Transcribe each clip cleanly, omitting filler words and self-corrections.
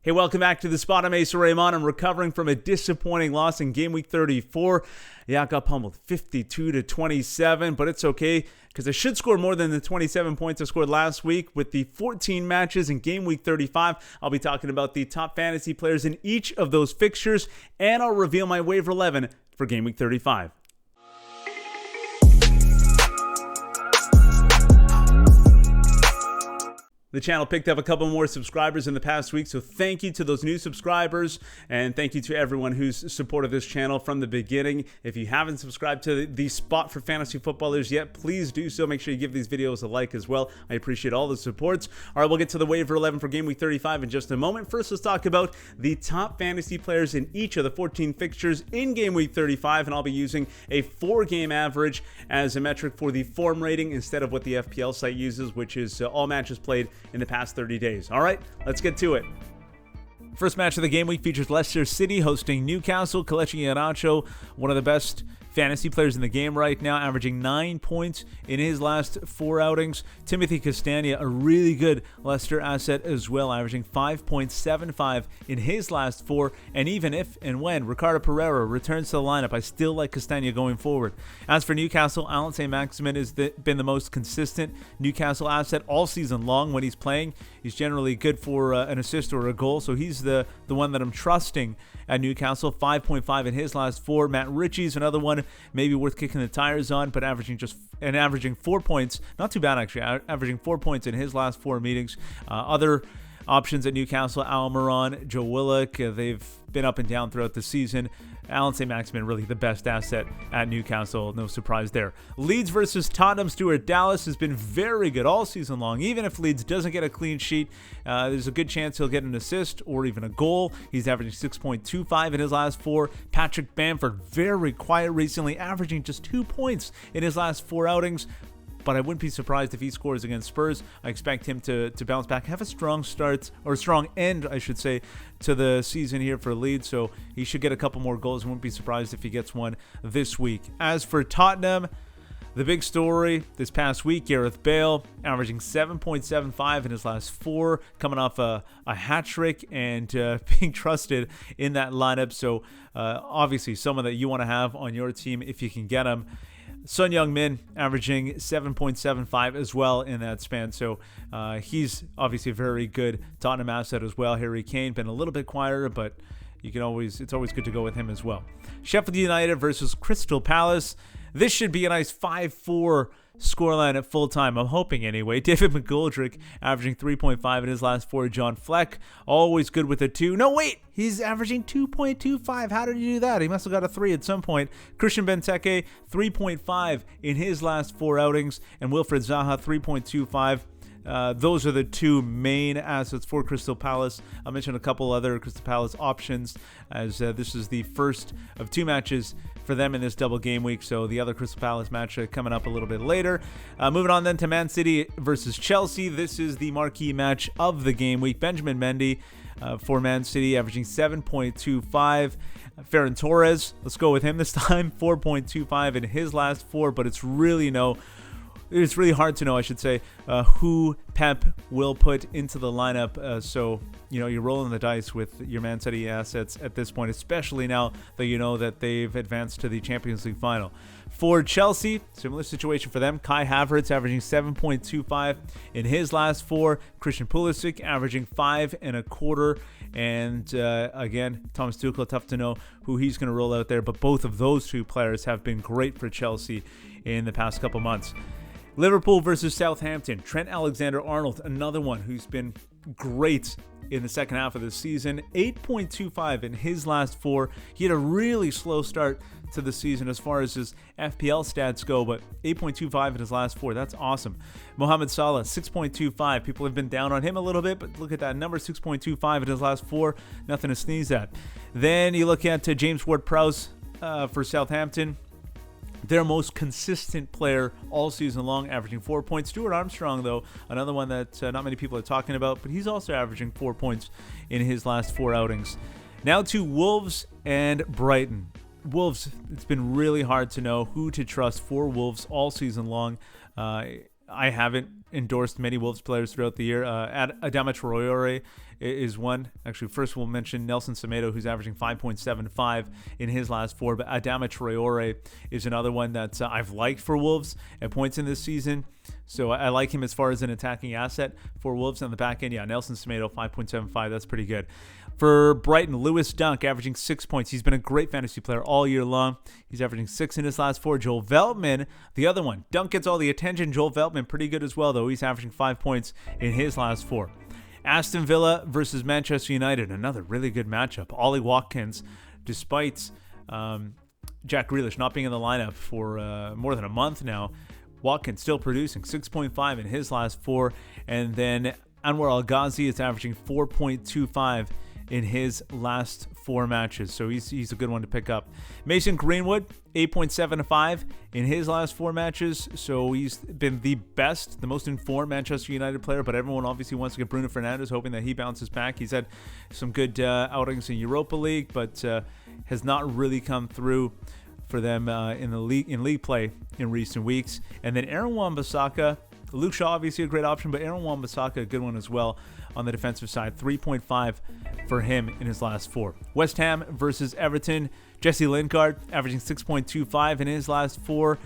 Hey, welcome back to the spot. I'm Asa Rehman. I'm recovering from a disappointing loss in Gameweek 34. Yeah, I got pummeled 52-27, but it's okay because I should score more than the 27 points I scored last week with the 14 matches in Gameweek 35. I'll be talking about the top fantasy players in each of those fixtures, and I'll reveal my Waiver 11 for Gameweek 35. The channel picked up a couple more subscribers in the past week, so thank you to those new subscribers, and thank you to everyone who's supported this channel from the beginning. If you haven't subscribed to the spot for fantasy footballers yet, please do so. Make sure you give these videos a like as well. I appreciate all the supports. All right, we'll get to the Waiver 11 for Game Week 35 in just a moment. First, let's talk about the top fantasy players in each of the 14 fixtures in Game Week 35, and I'll be using a 4-game average as a metric for the form rating instead of what the FPL site uses, which is all matches played in the past 30 days. All right, let's get to it. First match of the game week features Leicester City hosting Newcastle. Kelechi Iheanacho, one of the best fantasy players in the game right now, averaging 9 points in his last 4 outings. Timothy Castagne, a really good Leicester asset as well, averaging 5.75 in his last 4. And even if and when Ricardo Pereira returns to the lineup, I still like Castagne going forward. As for Newcastle, Allan Saint-Maximin has been the most consistent Newcastle asset all season long when he's playing. He's generally good for an assist or a goal, so he's the one that I'm trusting at Newcastle. 5.5 in his last 4. Matt Ritchie's another one maybe worth kicking the tires on, but averaging 4 points. Not too bad, actually. Averaging 4 points in his last 4 meetings. Other options at Newcastle, Almiron, Joe Willock, they've been up and down throughout the season. Allan Saint-Maximin, really the best asset at Newcastle. No surprise there. Leeds versus Tottenham. Stuart Dallas has been very good all season long. Even if Leeds doesn't get a clean sheet, there's a good chance he'll get an assist or even a goal. He's averaging 6.25 in his last 4. Patrick Bamford, very quiet recently, averaging just 2 points in his last 4 outings. But I wouldn't be surprised if he scores against Spurs. I expect him to bounce back, have a strong start, or strong end, I should say, to the season here for Leeds. So he should get a couple more goals. Wouldn't be surprised if he gets one this week. As for Tottenham, the big story this past week, Gareth Bale averaging 7.75 in his last 4, coming off a hat trick and being trusted in that lineup. So obviously someone that you want to have on your team if you can get him. Son Heung-min averaging 7.75 as well in that span. So he's obviously a very good Tottenham asset as well. Harry Kane been a little bit quieter, but it's always good to go with him as well. Sheffield United versus Crystal Palace. This should be a nice 5-4 scoreline at full time. I'm hoping anyway. David McGoldrick averaging 3.5 in his last 4. John Fleck, always good with a 2. No, wait, he's averaging 2.25. How did he do that? He must have got a 3 at some point. Christian Benteke, 3.5 in his last 4 outings. And Wilfred Zaha, 3.25. Those are the 2 main assets for Crystal Palace. I'll mention a couple other Crystal Palace options as this is the first of 2 matches for them in this double game week. So the other Crystal Palace match coming up a little bit later. Moving on then to Man City versus Chelsea. This is the marquee match of the game week. Benjamin Mendy for Man City averaging 7.25. Ferran Torres, let's go with him this time. 4.25 in his last 4, but it's really hard to know, I should say, who Pep will put into the lineup. So, you're rolling the dice with your Man City assets at this point, especially now that you know that they've advanced to the Champions League final. For Chelsea, similar situation for them. Kai Havertz averaging 7.25 in his last 4. Christian Pulisic averaging 5.25. And again, Thomas Tuchel, tough to know who he's going to roll out there. But both of those 2 players have been great for Chelsea in the past couple months. Liverpool versus Southampton. Trent Alexander-Arnold, another one who's been great in the second half of the season. 8.25 in his last 4. He had a really slow start to the season as far as his FPL stats go, but 8.25 in his last 4. That's awesome. Mohamed Salah, 6.25. People have been down on him a little bit, but look at that number, 6.25 in his last 4. Nothing to sneeze at. Then you look at James Ward-Prowse for Southampton. Their most consistent player all season long, averaging 4 points. Stuart Armstrong, though, another one that not many people are talking about, but he's also averaging 4 points in his last 4 outings. Now to Wolves and Brighton. Wolves, it's been really hard to know who to trust for Wolves all season long. I haven't endorsed many Wolves players throughout the year. Adama Traore is one. Actually, first we'll mention Nelson Semedo, who's averaging 5.75 in his last 4. But Adama Traore is another one that I've liked for Wolves at points in this season. So I like him as far as an attacking asset for Wolves on the back end. Yeah, Nelson Semedo, 5.75. That's pretty good. For Brighton, Lewis Dunk averaging 6 points. He's been a great fantasy player all year long. He's averaging 6 in his last 4. Joel Veltman, the other one. Dunk gets all the attention. Joel Veltman, pretty good as well, though. He's averaging 5 points in his last 4. Aston Villa versus Manchester United, another really good matchup. Ollie Watkins, despite Jack Grealish not being in the lineup for more than a month now, Watkins still producing 6.5 in his last 4. And then Anwar Al-Ghazi is averaging 4.25 in his last 4 matches. So he's a good one to pick up. Mason Greenwood, 8.75 in his last 4 matches. So he's been the best, the most informed Manchester United player, but everyone obviously wants to get Bruno Fernandes, hoping that he bounces back. He's had some good outings in Europa League, but has not really come through for them in league play in recent weeks. And then Aaron Wan-Bissaka, Luke Shaw obviously a great option, but Aaron Wan-Bissaka a good one as well on the defensive side. 3.5 for him in his last 4. West Ham versus Everton. Jesse Lingard averaging 6.25 in his last 4.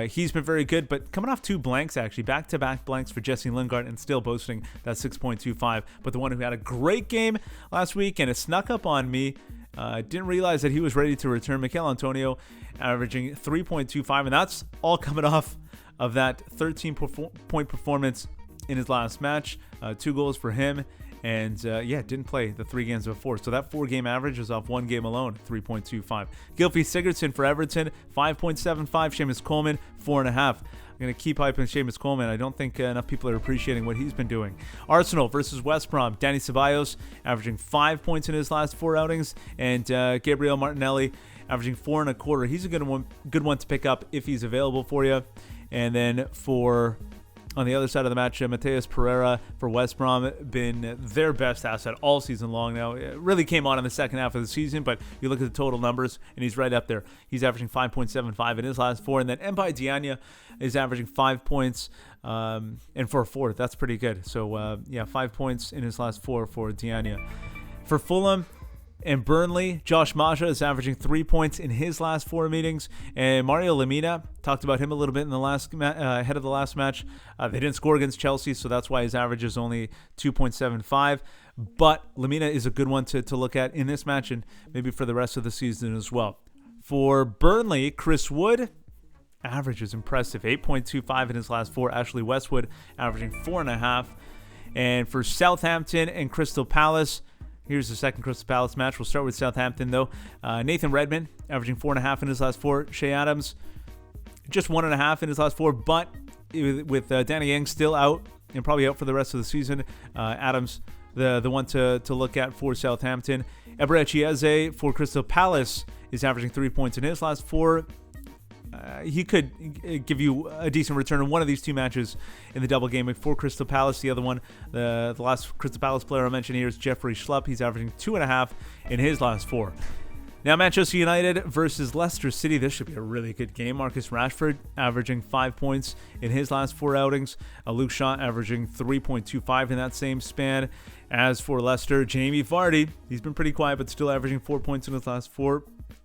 He's been very good, but coming off 2 blanks, actually, back-to-back blanks for Jesse Lingard, and still boasting that 6.25. But the one who had a great game last week, and it snuck up on me, didn't realize that he was ready to return. Mikel Antonio averaging 3.25, and that's all coming off of that 13-point performance in his last match. 2 goals for him, and didn't play the 3 games before. So that 4-game average is off 1 game alone, 3.25. Gylfi Sigurdsson for Everton, 5.75. Seamus Coleman, 4.5. I'm going to keep hyping Seamus Coleman. I don't think enough people are appreciating what he's been doing. Arsenal versus West Brom. Dani Ceballos averaging 5 points in his last 4 outings, and Gabriel Martinelli averaging 4.25. He's a good one to pick up if he's available for you. And then on the other side of the match, Mateus Pereira for West Brom, been their best asset all season long now. It really came on in the second half of the season, but you look at the total numbers, and he's right up there. He's averaging 5.75 in his last 4. And then Mbaye Diagne is averaging 5 points and for a 4. That's pretty good. So, 5 points in his last 4 for Diagne. For Fulham and Burnley, Josh Maja is averaging 3 points in his last 4 meetings. And Mario Lemina, talked about him a little bit in the last ahead of the last match. They didn't score against Chelsea, so that's why his average is only 2.75. But Lemina is a good one to look at in this match and maybe for the rest of the season as well. For Burnley, Chris Wood, average is impressive. 8.25 in his last 4. Ashley Westwood averaging 4.5. And for Southampton and Crystal Palace, here's the second Crystal Palace match. We'll start with Southampton, though. Nathan Redmond averaging 4.5 in his last 4. Shea Adams, just 1.5 in his last 4. But with Danny Ings still out and probably out for the rest of the season, Adams, the one to look at for Southampton. Eberechi Eze for Crystal Palace is averaging 3 points in his last 4. He could give you a decent return in one of these 2 matches in the double game for Crystal Palace. The other one, the last Crystal Palace player I mentioned here is Jeffrey Schlupp. He's averaging 2.5 in his last 4. Now, Manchester United versus Leicester City. This should be a really good game. Marcus Rashford averaging 5 points in his last 4 outings. Luke Shaw averaging 3.25 in that same span. As for Leicester, Jamie Vardy, he's been pretty quiet, but still averaging 4 points in his last 4.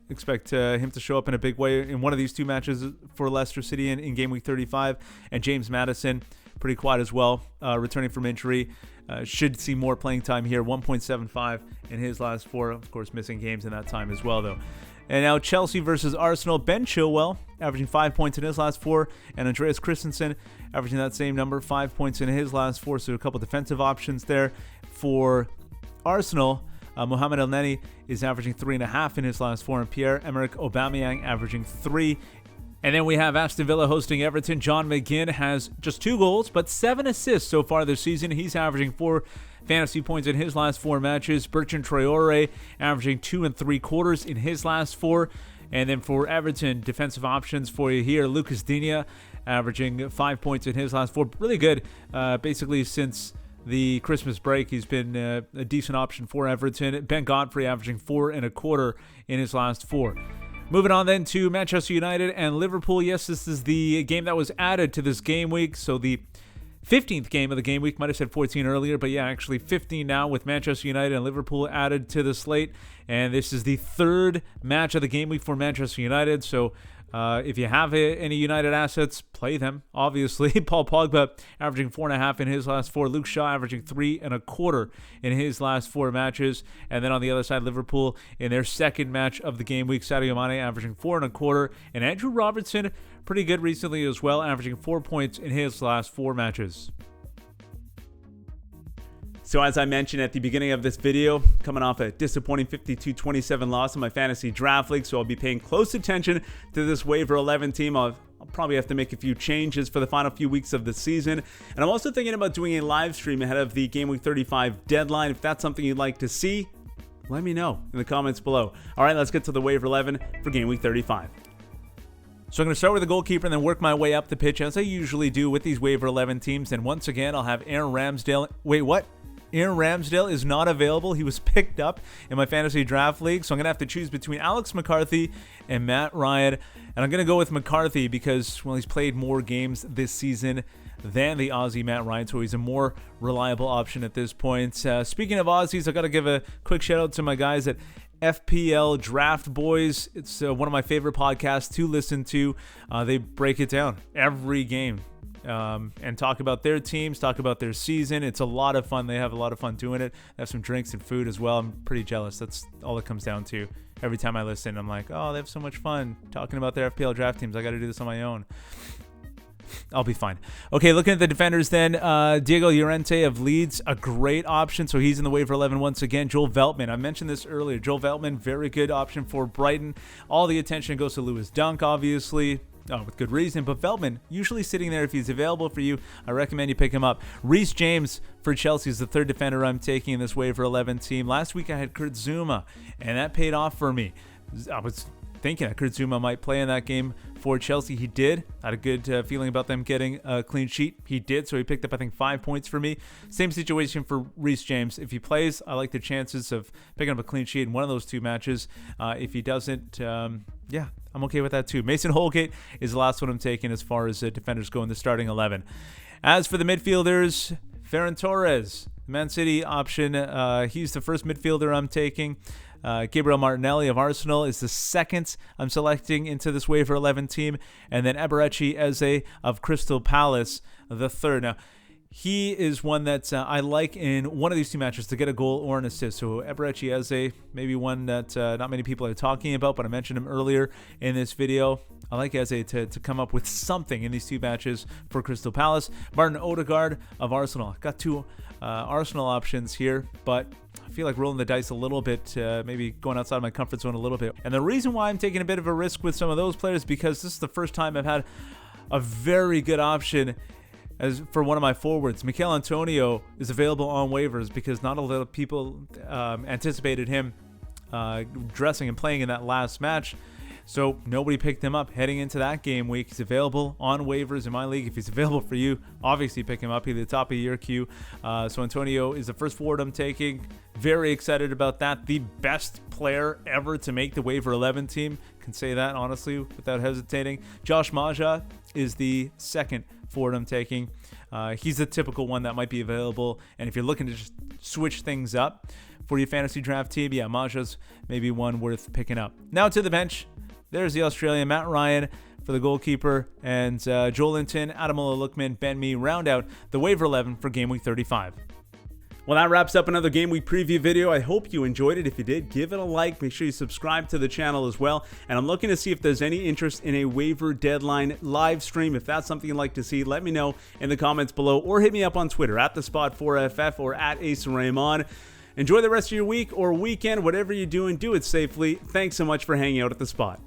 Expect him to show up in a big way in one of these 2 matches for Leicester City in Gameweek 35. And James Maddison, pretty quiet as well, returning from injury. Should see more playing time here, 1.75 in his last 4. Of course, missing games in that time as well, though. And now Chelsea versus Arsenal. Ben Chilwell averaging 5 points in his last 4. And Andreas Christensen averaging that same number, 5 points in his last 4. So a couple defensive options there for Arsenal. Mohamed El-Neni is averaging 3.5 in his last 4, and Pierre-Emerick Aubameyang averaging 3. And then we have Aston Villa hosting Everton. John McGinn has just 2 goals, but 7 assists so far this season. He's averaging 4 fantasy points in his last 4 matches. Bertrand Traore averaging 2 3/4 in his last 4. And then for Everton, defensive options for you here. Lucas Digne averaging 5 points in his last 4. Really good, basically since the Christmas break. He's been a decent option for Everton. Ben Godfrey averaging 4 1/4 in his last 4. Moving on then to Manchester United and Liverpool. Yes, this is the game that was added to this game week. So the 15th game of the game week. Might have said 14 earlier, but yeah, actually 15 now with Manchester United and Liverpool added to the slate. And this is the third match of the game week for Manchester United. So if you have any United assets, play them, obviously. Paul Pogba averaging 4.5 in his last 4. Luke Shaw averaging 3.25 in his last 4 matches. And then on the other side, Liverpool in their second match of the game week, Sadio Mane averaging 4.25. And Andrew Robertson, pretty good recently as well, averaging 4 points in his last 4 matches. So as I mentioned at the beginning of this video, coming off a disappointing 52-27 loss in my fantasy draft league, so I'll be paying close attention to this Waiver 11 team. I'll probably have to make a few changes for the final few weeks of the season. And I'm also thinking about doing a live stream ahead of the Gameweek 35 deadline. If that's something you'd like to see, let me know in the comments below. All right, let's get to the Waiver 11 for Gameweek 35. So I'm going to start with the goalkeeper and then work my way up the pitch as I usually do with these Waiver 11 teams. And once again, I'll have Aaron Ramsdale. Wait, what? Aaron Ramsdale is not available. He was picked up in my fantasy draft league, so I'm going to have to choose between Alex McCarthy and Matt Ryan. And I'm going to go with McCarthy because, well, he's played more games this season than the Aussie Matt Ryan, so he's a more reliable option at this point. Speaking of Aussies, I've got to give a quick shout out to my guys at FPL Draft Boys. It's one of my favorite podcasts to listen to. They break it down every game. And talk about their teams, talk about their season. It's a lot of fun. They have a lot of fun doing it. They have some drinks and food as well. I'm pretty jealous. That's all it comes down to. Every time I listen, I'm like, oh, they have so much fun talking about their FPL draft teams. I got to do this on my own. I'll be fine. Okay, looking at the defenders then. Diego Llorente of Leeds, a great option. So he's in the Waiver 11 once again. Joel Veltman, I mentioned this earlier. Joel Veltman, very good option for Brighton. All the attention goes to Lewis Dunk, obviously. Oh, with good reason. But Veltman, usually sitting there if he's available for you, I recommend you pick him up. Reece James for Chelsea is the third defender I'm taking in this Waiver 11 team. Last week I had Kurt Zouma, and that paid off for me. I was thinking that Kurt Zouma might play in that game for Chelsea. He did. I had a good feeling about them getting a clean sheet. He did, so he picked up, I think, 5 points for me. Same situation for Reece James. If he plays, I like the chances of picking up a clean sheet in one of those 2 matches. If he doesn't, yeah, I'm okay with that too. Mason Holgate is the last one I'm taking as far as defenders go in the starting 11. As for the midfielders, Ferran Torres, Man City option. He's the first midfielder I'm taking. Gabriel Martinelli of Arsenal is the second I'm selecting into this Waiver 11 team. And then Eberechi Eze of Crystal Palace, the third. Now, he is one that I like in one of these 2 matches to get a goal or an assist. So Eberechi Eze, maybe one that not many people are talking about, but I mentioned him earlier in this video. I like Eze to come up with something in these 2 matches for Crystal Palace. Martin Odegaard of Arsenal. Got 2 Arsenal options here, but I feel like rolling the dice a little bit, maybe going outside my comfort zone a little bit. And the reason why I'm taking a bit of a risk with some of those players is because this is the first time I've had a very good option as for one of my forwards. Mikel Antonio is available on waivers because not a lot of people anticipated him dressing and playing in that last match. So nobody picked him up heading into that game week. He's available on waivers in my league. If he's available for you, obviously pick him up. He's at the top of your queue. So Antonio is the first forward I'm taking. Very excited about that. The best player ever to make the Waiver 11 team. Can say that honestly without hesitating. Josh Maja is the second forward I'm taking. He's the typical one that might be available. And if you're looking to just switch things up for your fantasy draft team, yeah, Maja's maybe one worth picking up. Now to the bench. There's the Australian Matt Ryan for the goalkeeper, and Joelinton, Ademola Lookman, Ben Mee round out the Waiver 11 for Game Week 35. Well, that wraps up another Game Week preview video. I hope you enjoyed it. If you did, give it a like. Make sure you subscribe to the channel as well. And I'm looking to see if there's any interest in a waiver deadline live stream. If that's something you'd like to see, let me know in the comments below, or hit me up on Twitter at @thespot4ff or at Asa Rehman. Enjoy the rest of your week or weekend. Whatever you're doing, do it safely. Thanks so much for hanging out at The Spot.